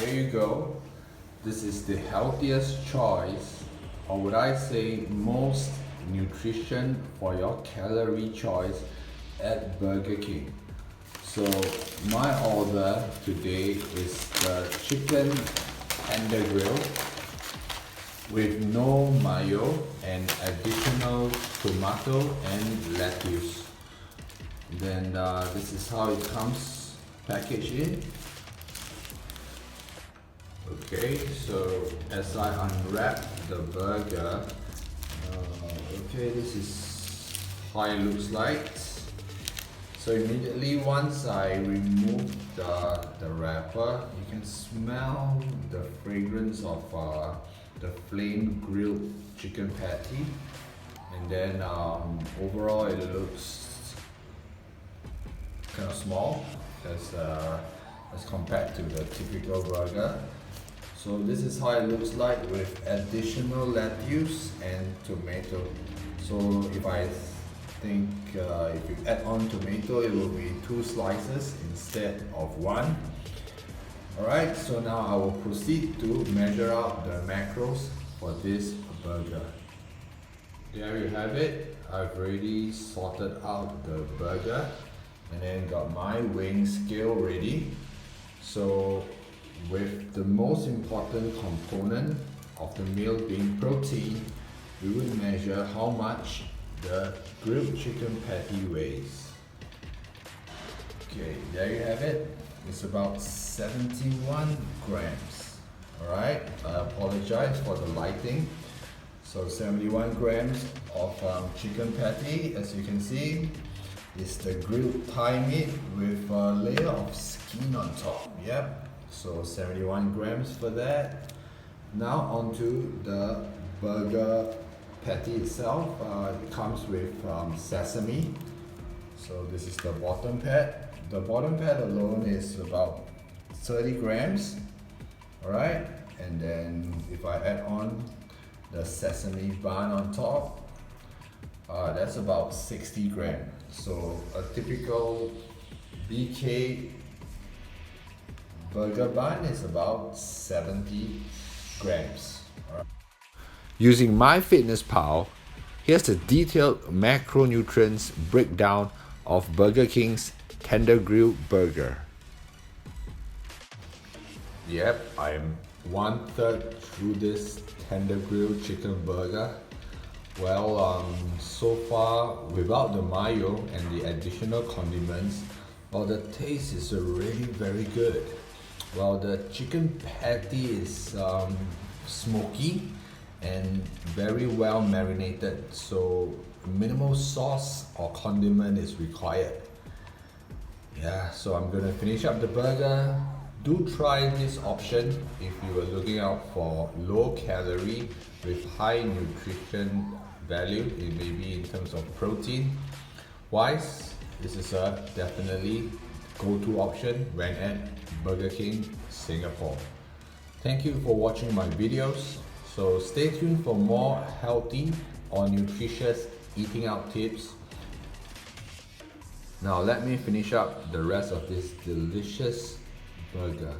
here you go. This is the healthiest choice, or would I say most nutrition for your calorie choice at Burger King. So my order today is the chicken Tendergrill with no mayo and additional tomato and lettuce. Then this is how it comes packaged in. Okay, so as I unwrap the burger, okay, this is how it looks like. So immediately once I remove the wrapper, you can smell the fragrance of the flame grilled chicken patty, and then overall it looks kind of small as compared to the typical burger. So this is how it looks like with additional lettuce and tomato. So if I think if you add on tomato, it will be 2 slices instead of 1. Alright, so now I will proceed to measure out the macros for this burger. There you have it. I've already sorted out the burger and then got my weighing scale ready. So with the most important component of the meal being protein, we will measure how much the grilled chicken patty weighs. Okay, there you have it. It's about 71 grams. Alright, I apologize for the lighting. So 71 grams of chicken patty, as you can see. It's the grilled thigh meat with a layer of skin on top. Yep, so 71 grams for that. Now onto the burger patty itself. It comes with sesame. So this is the bottom pad. The bottom pad alone is about 30 grams. Alright, and then if I add on the sesame bun on top, that's about 60 grams. So a typical BK burger bun is about 70 grams. Alright. Using MyFitnessPal, here's a detailed macronutrients breakdown of Burger King's Tendergrill burger. Yep, I'm 1/3 through this Tendergrill chicken burger. Well, so far without the mayo and the additional condiments, well, the taste is really very good. Well, the chicken patty is smoky and very well marinated, so minimal sauce or condiment is required. Yeah, so I'm gonna finish up the burger. Do try this option if you are looking out for low calorie with high nutrition value, maybe in terms of protein wise. This is a definitely go-to option when at Burger King Singapore. Thank you for watching my videos. So stay tuned for more healthy or nutritious eating out tips. Now let me finish up the rest of this delicious burger.